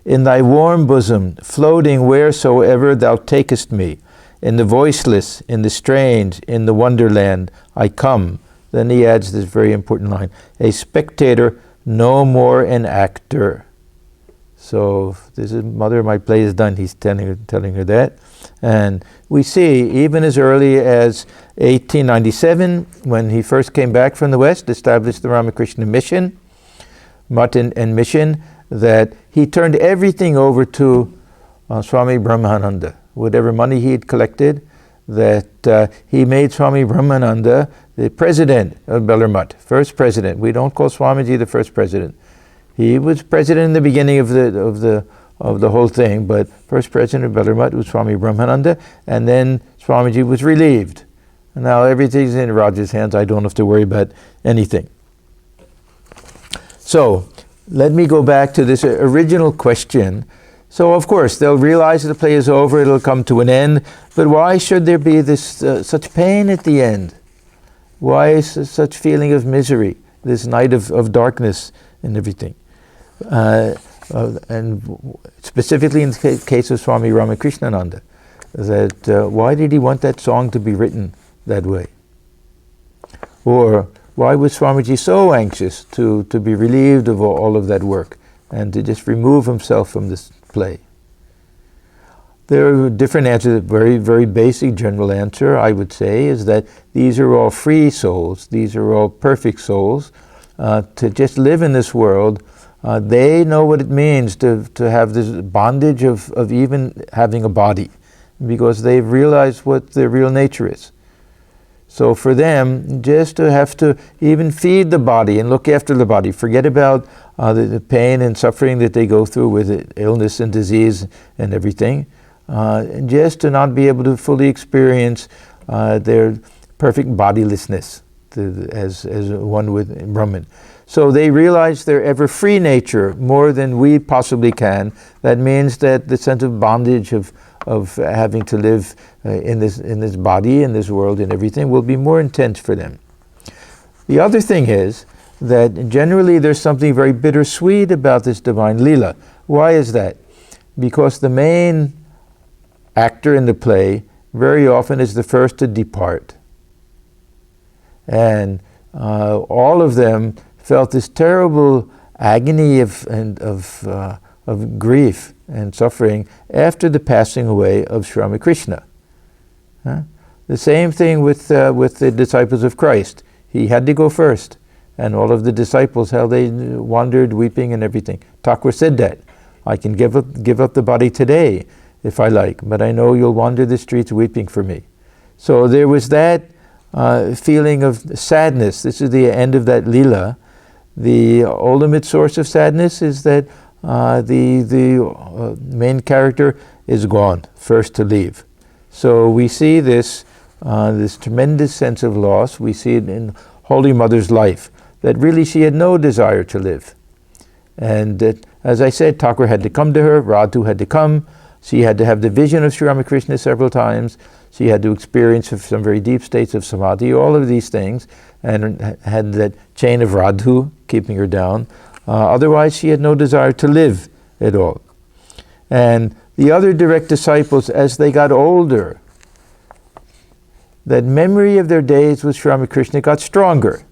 In thy warm bosom, floating wheresoever thou takest me. In the voiceless, in the strange, in the wonderland, I come. Then he adds this very important line. A spectator, no more an actor. So this is Mother, my play is done. He's telling her that. And we see, even as early as 1897, when he first came back from the West, established the Ramakrishna Mission, Mutt and Mission, that he turned everything over to Swami Brahmananda. Whatever money he had collected, that he made Swami Brahmananda the president of Bellarmut, first president. We don't call Swamiji the first president. He was president in the beginning of the whole thing, but first president of Bellarmut was Swami Brahmananda, and then Swamiji was relieved. And now everything's in Raja's hands. I don't have to worry about anything. So let me go back to this original question. So of course they'll realize the play is over, it'll come to an end, but why should there be this such pain at the end? Why is such feeling of misery, this night of darkness and everything? And specifically in the case of Swami Ramakrishnananda, that why did he want that song to be written that way? Or why was Swamiji so anxious to be relieved of all of that work and to just remove himself from this play? There are different answers. A very, very basic general answer, I would say, is that these are all free souls. These are all perfect souls. To just live in this world, they know what it means to have this bondage of even having a body, because they've realized what their real nature is. So for them, just to have to even feed the body and look after the body, forget about the pain and suffering that they go through with it, illness and disease and everything, just to not be able to fully experience their perfect bodilessness as one with Brahman. So they realize their ever-free nature more than we possibly can. That means that the sense of bondage of having to live in this body, in this world and everything will be more intense for them. The other thing is that generally there's something very bittersweet about this divine Leela. Why is that? Because the main actor in the play very often is the first to depart. And all of them felt this terrible agony of grief and suffering after the passing away of Sri Ramakrishna. The same thing with the disciples of Christ. He had to go first, and all of the disciples, how they wandered weeping and everything. Thakur said that. I can give up the body today if I like, but I know you'll wander the streets weeping for me. So there was that feeling of sadness. This is the end of that Leela. The ultimate source of sadness is that the main character is gone, first to leave. So we see this tremendous sense of loss. We see it in Holy Mother's life, that really she had no desire to live. And that, as I said, Thakur had to come to her, Radhu had to come. She had to have the vision of Sri Ramakrishna several times. She had to experience some very deep states of samadhi, all of these things, and had that chain of Radhu keeping her down. Otherwise, she had no desire to live at all. And the other direct disciples, as they got older, that memory of their days with Sri Ramakrishna got stronger,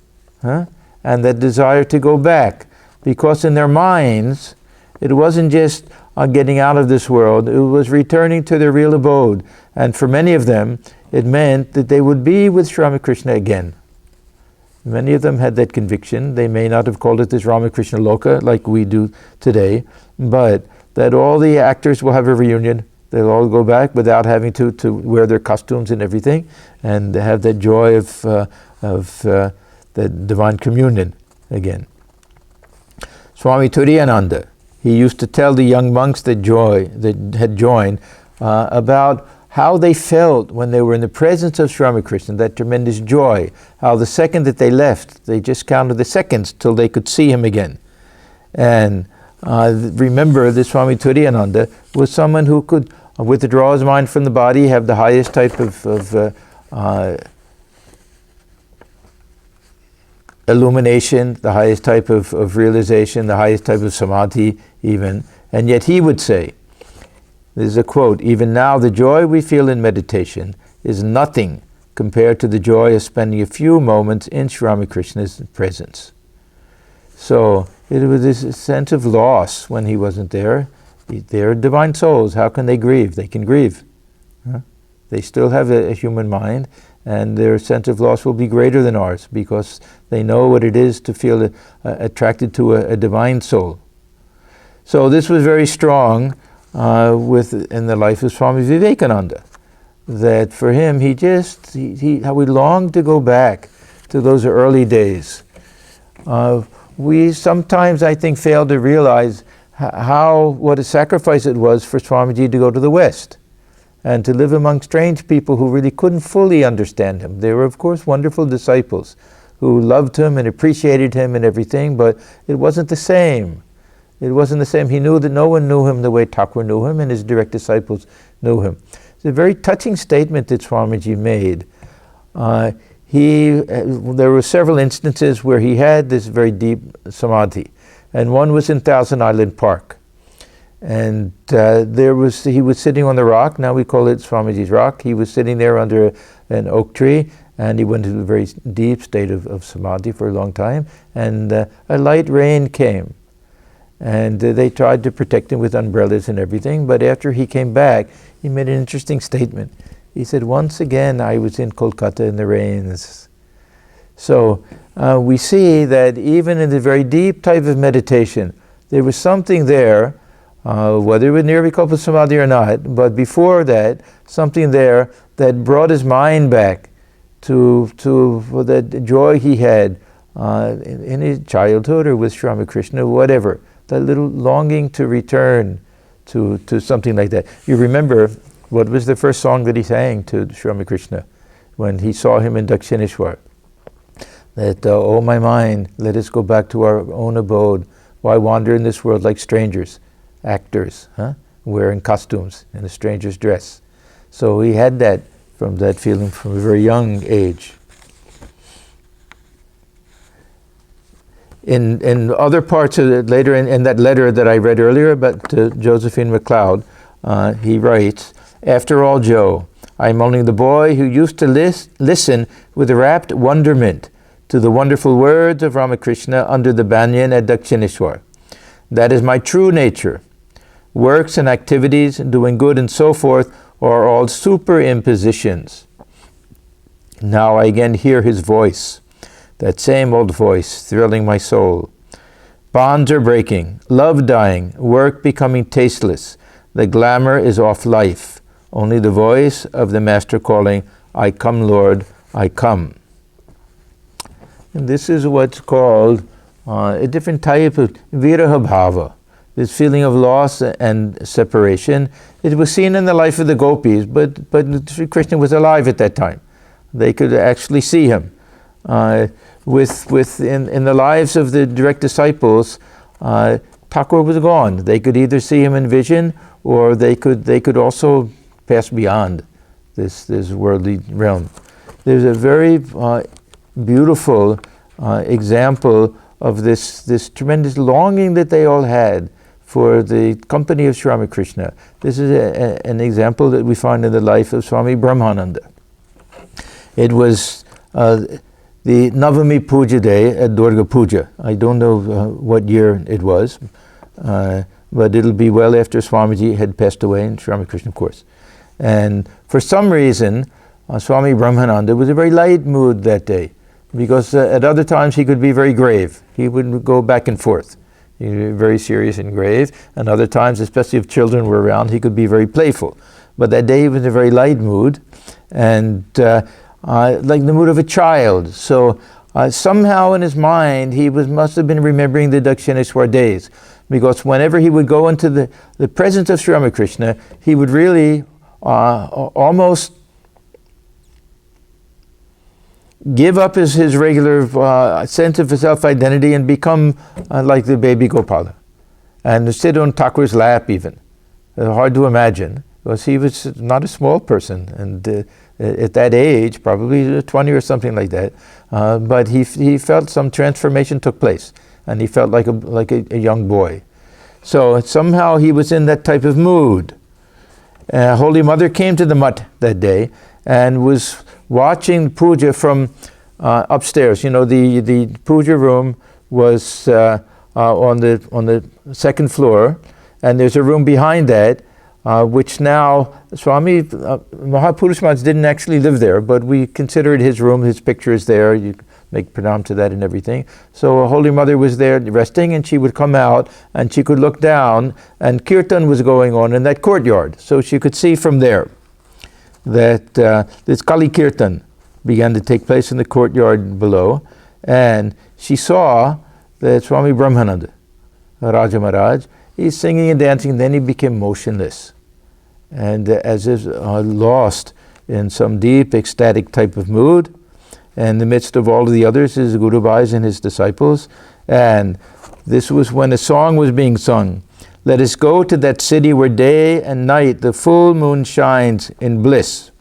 and that desire to go back, because in their minds, it wasn't just getting out of this world, it was returning to their real abode. And for many of them, it meant that they would be with Sri Ramakrishna again. Many of them had that conviction. They may not have called it this Ramakrishna Loka like we do today, but that all the actors will have a reunion. They'll all go back without having to wear their costumes and everything, and have that joy of the divine communion again. Swami Turiyananda, he used to tell the young monks that had joined about how they felt when they were in the presence of Sri Ramakrishna, that tremendous joy, how the second that they left, they just counted the seconds till they could see him again. And remember that Swami Turiyananda was someone who could withdraw his mind from the body, have the highest type of illumination, the highest type of realization, the highest type of samadhi even. And yet he would say, this is a quote, "Even now the joy we feel in meditation is nothing compared to the joy of spending a few moments in Sri Ramakrishna's presence." So it was this sense of loss when he wasn't there. They're divine souls. How can they grieve? They can grieve. They still have a human mind, and their sense of loss will be greater than ours because they know what it is to feel attracted to a divine soul. So this was very strong in the life of Swami Vivekananda, that for him how we longed to go back to those early days. We sometimes, I think, fail to realize what a sacrifice it was for Swamiji to go to the West and to live among strange people who really couldn't fully understand him. They were, of course, wonderful disciples who loved him and appreciated him and everything, but it wasn't the same. It wasn't the same. He knew that no one knew him the way Thakur knew him, and his direct disciples knew him. It's a very touching statement that Swamiji made. There were several instances where he had this very deep samadhi, and one was in Thousand Island Park. And he was sitting on the rock. Now we call it Swamiji's rock. He was sitting there under an oak tree, and he went into a very deep state of samadhi for a long time, and a light rain came. And they tried to protect him with umbrellas and everything, but after he came back, he made an interesting statement. He said, once again, I was in Kolkata in the rains. So we see that even in the very deep type of meditation, there was something there, whether it was Nirvikalpa Samadhi or not, but before that, something there that brought his mind back to that joy he had in his childhood or with Sri Ramakrishna, whatever. That little longing to return to something like that. You remember, what was the first song that he sang to Sri Ramakrishna when he saw him in Dakshineshwar? That, oh my mind, let us go back to our own abode. Why wander in this world like strangers, actors, wearing costumes in a stranger's dress? So he had that feeling from a very young age. In other parts of it, later in that letter that I read earlier about Josephine MacLeod, he writes, after all, Joe, I am only the boy who used to listen with rapt wonderment to the wonderful words of Ramakrishna under the banyan at Dakshineshwar. That is my true nature. Works and activities, doing good and so forth, are all superimpositions. Now I again hear his voice, that same old voice thrilling my soul. Bonds are breaking, love dying, work becoming tasteless. The glamour is off life. Only the voice of the Master calling, I come, Lord, I come. And this is what's called a different type of viraha bhava, this feeling of loss and separation. It was seen in the life of the gopis, but Sri Krishna was alive at that time. They could actually see him. In the lives of the direct disciples, Thakur was gone. They could either see him in vision, or they could also pass beyond this worldly realm. There's a very beautiful example of this tremendous longing that they all had for the company of Sri Ramakrishna. This is an example that we find in the life of Swami Brahmananda. It was the Navami Puja day at Durga Puja. I don't know what year it was, but it'll be well after Swamiji had passed away in Sri Ramakrishna, of course. And for some reason, Swami Brahmananda was in a very light mood that day, because at other times he could be very grave. He would go back and forth. He was very serious and grave, and other times, especially if children were around, he could be very playful. But that day he was in a very light mood, and like the mood of a child. So somehow in his mind, he must have been remembering the Dakshineshwar days, because whenever he would go into the presence of Sri Ramakrishna, he would really almost give up his regular sense of self-identity and become like the baby Gopala, and sit on Thakur's lap even. Hard to imagine, because he was not a small person, and at that age, probably 20 or something like that, but he felt some transformation took place, and he felt like a young boy. So somehow he was in that type of mood. Holy Mother came to the mutt that day and was watching puja from upstairs. You know, the puja room was on the second floor, and there's a room behind that, which now Swami Mahapurush Maharaj didn't actually live there, but we consider it his room. His picture is there. You make pranam to that and everything. So Holy Mother was there resting, and she would come out and she could look down, and kirtan was going on in that courtyard. So she could see from there that this Kali Kirtan began to take place in the courtyard below, and she saw that Swami Brahmananda, Raja Maharaj, he's singing and dancing, and then he became motionless, and as if lost in some deep ecstatic type of mood. And in the midst of all of the others, his Guru Bhais and his disciples, and this was when a song was being sung. Let us go to that city where day and night the full moon shines in bliss.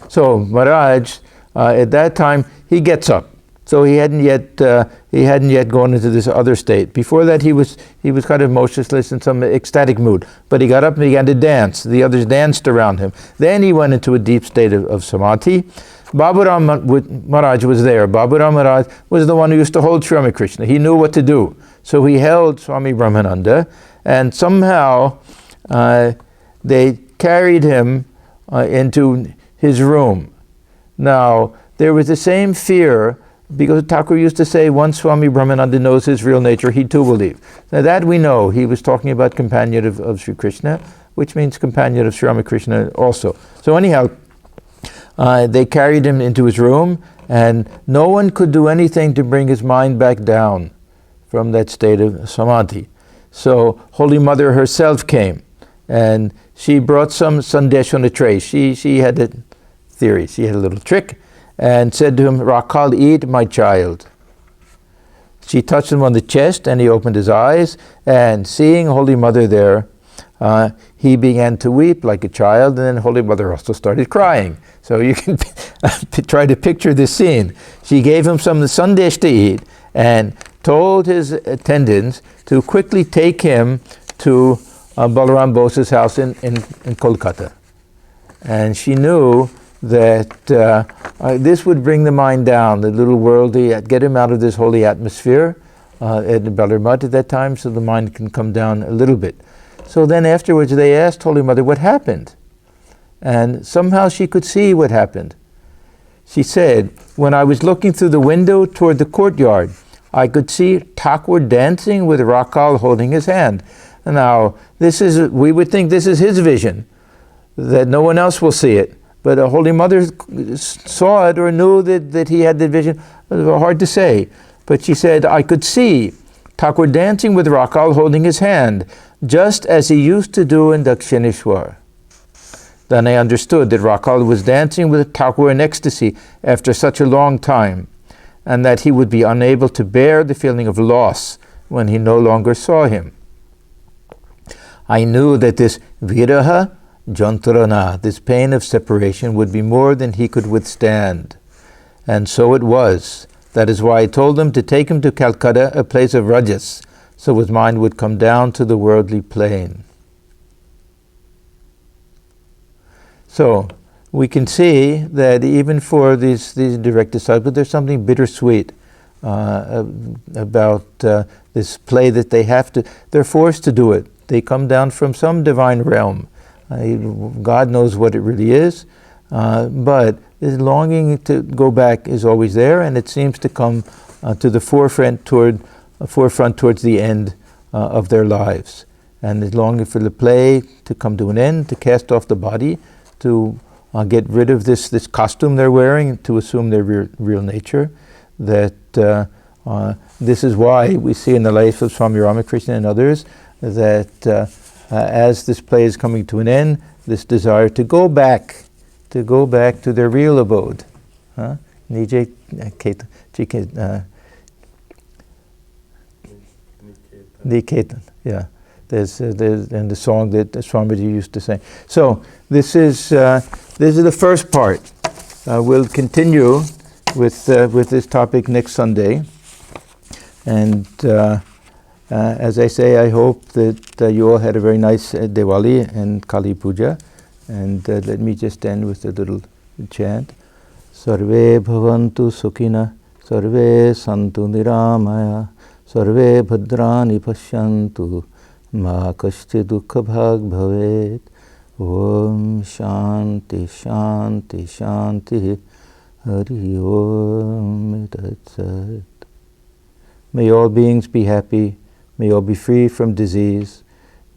So Maharaj, at that time, he gets up. So he hadn't yet gone into this other state. Before that, he was kind of motionless in some ecstatic mood. But he got up and began to dance. The others danced around him. Then he went into a deep state of samadhi. Baburam Maharaj was there. Baburam Maharaj was the one who used to hold Sri Ramakrishna. He knew what to do. So he held Swami Brahmananda, and somehow they carried him into his room. Now, there was the same fear, because Thakur used to say, once Swami Brahmananda knows his real nature, he too will leave. Now that we know. He was talking about companion of Sri Krishna, which means companion of Sri Ramakrishna also. So anyhow, they carried him into his room, and no one could do anything to bring his mind back down from that state of samadhi. So Holy Mother herself came, and she brought some sandesh on a tray. She had a theory, she had a little trick, and said to him, Rakal, eat my child. She touched him on the chest, and he opened his eyes, and seeing Holy Mother there, he began to weep like a child, and then Holy Mother also started crying. So you can try to picture this scene. She gave him some sandesh to eat, and told his attendants to quickly take him to Balaram Bose's house in Kolkata. And she knew that this would bring the mind down, the little worldly, get him out of this holy atmosphere at Balaram at that time, so the mind can come down a little bit. So then afterwards they asked Holy Mother what happened. And somehow she could see what happened. She said, when I was looking through the window toward the courtyard, I could see Thakur dancing with Rakal holding his hand. Now, we would think this is his vision, that no one else will see it. But a Holy Mother saw it or knew that he had the vision. It was hard to say. But she said, I could see Thakur dancing with Rakal holding his hand, just as he used to do in Dakshineshwar. Then I understood that Rakal was dancing with Thakur in ecstasy after such a long time, and that he would be unable to bear the feeling of loss when he no longer saw him. I knew that this viraha jantrana, this pain of separation, would be more than he could withstand. And so it was. That is why I told him to take him to Calcutta, a place of rajas, so his mind would come down to the worldly plane. So we can see that even for these direct disciples, there's something bittersweet about this play that they're forced to do it. They come down from some divine realm. God knows what it really is, but this longing to go back is always there, and it seems to come to the forefront towards the end of their lives. And this longing for the play to come to an end, to cast off the body, to get rid of this costume they're wearing, to assume their real nature. That this is why we see in the life of Swami Ramakrishna and others that as this play is coming to an end, this desire to go back to their real abode. Niketan, yeah. There's in the song that Swamiji used to sing. So this is the first part. We'll continue with this topic next Sunday. And as I say, I hope that you all had a very nice Diwali and Kali Puja. And let me just end with a little chant. Sarve bhavantu sukhina, sarve santu niramaya, sarve bhadrani pashyantu, ma kashti dukkha bhag bhavet. Om shanti shanti shanti, hari om tat sat. May all beings be happy. May all be free from disease.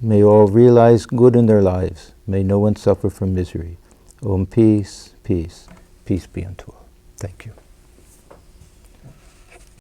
May all realize good in their lives. May no one suffer from misery. Om peace, peace, peace be unto all. Thank you.